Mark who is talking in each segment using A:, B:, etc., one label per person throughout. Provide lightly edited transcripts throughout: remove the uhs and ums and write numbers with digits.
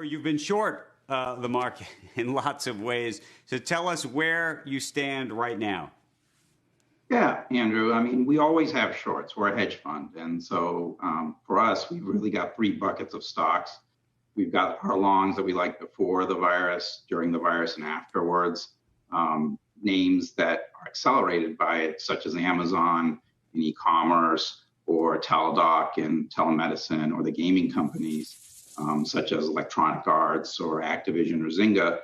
A: you've been short the market in lots of ways. So tell us where you stand right now.
B: Yeah, Andrew, I mean, we always have shorts. We're a hedge fund. And so for us, we've really got three buckets of stocks. We've got our longs that we like before the virus, during the virus, and afterwards. Names that are accelerated by it, such as Amazon in e-commerce, or Teladoc in telemedicine, or the gaming companies, such as Electronic Arts or Activision or Zynga.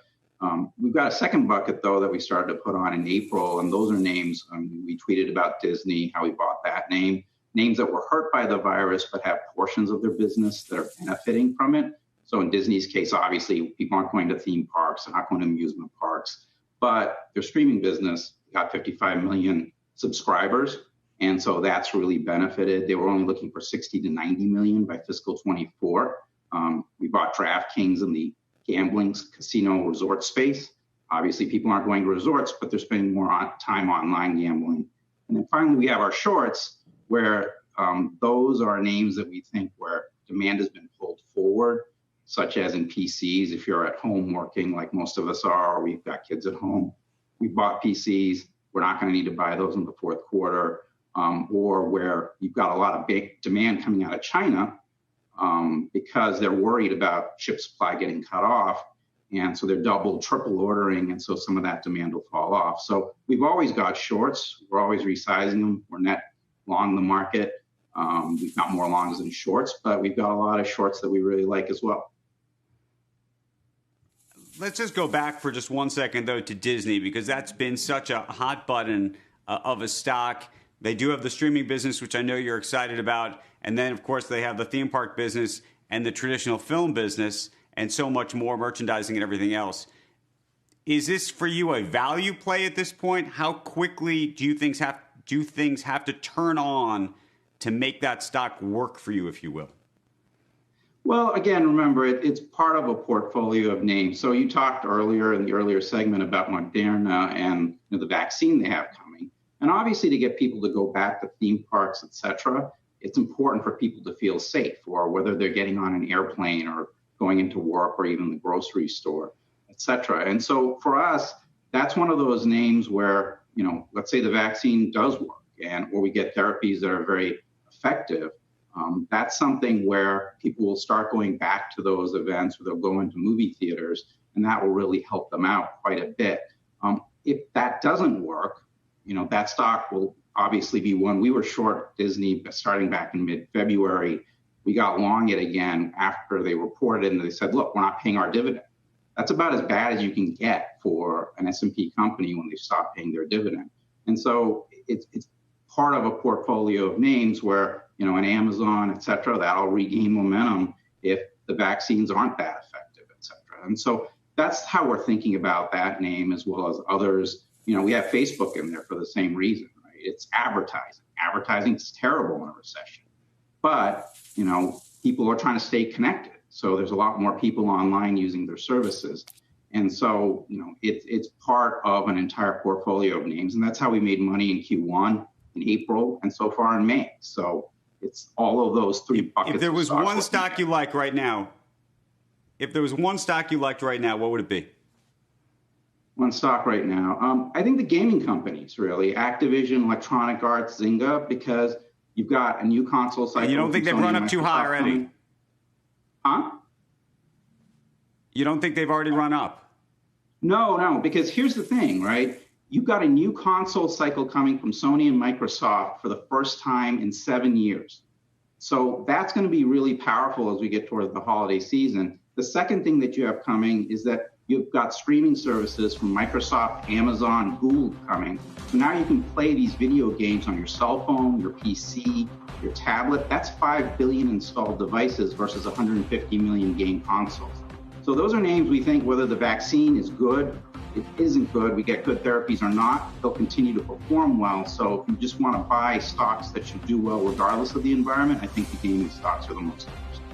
B: We've got a second bucket, though, that we started to put on in April, and those are names. We tweeted about Disney, how we bought that name. Names that were hurt by the virus but have portions of their business that are benefiting from it. So in Disney's case, obviously, people aren't going to theme parks, they're not going to amusement parks, but their streaming business got 55 million subscribers, and so that's really benefited. They were only looking for 60 to 90 million by fiscal 24. We bought DraftKings in the gambling casino resort space. Obviously, people aren't going to resorts, but they're spending more time online gambling. And then finally, we have our shorts, where those are names that we think where demand has been pulled forward, such as in PCs. If you're at home working like most of us are, or we've got kids at home, we bought PCs. We're not going to need to buy those in the fourth quarter, or where you've got a lot of big demand coming out of China, because they're worried about chip supply getting cut off. And so they're double, triple ordering. And so some of that demand will fall off. So we've always got shorts. We're always resizing them. We're net long the market. We've got more longs than shorts, but we've got a lot of shorts that we really like as well.
A: Let's just go back for just 1 second, though, to Disney, because that's been such a hot button of a stock. They do have the streaming business, which I know you're excited about. And then, of course, they have the theme park business and the traditional film business and so much more, merchandising and everything else. Is this for you a value play at this point? How quickly do things have to turn on to make that stock work for you, if you will?
B: Well, again, remember, it's part of a portfolio of names. So you talked earlier in the earlier segment about Moderna and the vaccine they have coming. And obviously, to get people to go back to theme parks, et cetera, it's important for people to feel safe, or whether they're getting on an airplane or going into work or even the grocery store, et cetera. And so for us, that's one of those names where, let's say the vaccine does work, or we get therapies that are very effective. That's something where people will start going back to those events, or they'll go into movie theaters, and that will really help them out quite a bit. If that doesn't work, that stock will obviously be one. We were short Disney starting back in mid-February. We got long it again after they reported, and they said, look, we're not paying our dividend. That's about as bad as you can get for an S&P company when they stop paying their dividend. And so it's part of a portfolio of names where, an Amazon, et cetera, that'll regain momentum if the vaccines aren't that effective, et cetera. And so that's how we're thinking about that name, as well as others. We have Facebook in there for the same reason, right? It's advertising. Advertising is terrible in a recession. But, people are trying to stay connected. So there's a lot more people online using their services. And so, it's part of an entire portfolio of names. And that's how we made money in Q1, in April, and so far in May. So it's all of those three buckets.
A: If there was one stock you like right now, what would it be?
B: One stock right now. I think the gaming companies, really. Activision, Electronic Arts, Zynga, because you've got a new console cycle.
A: And you don't think they've run up too high already?
B: Huh?
A: You don't think they've already run up?
B: No, because here's the thing, right? You've got a new console cycle coming from Sony and Microsoft for the first time in 7 years. So that's going to be really powerful as we get towards the holiday season. The second thing that you have coming is that you've got streaming services from Microsoft, Amazon, Google coming. So now you can play these video games on your cell phone, your PC, your tablet. That's 5 billion installed devices versus 150 million game consoles. So those are names we think, whether the vaccine is good, it isn't good, we get good therapies or not, they'll continue to perform well. So if you just want to buy stocks that should do well regardless of the environment, I think the gaming stocks are the most interesting.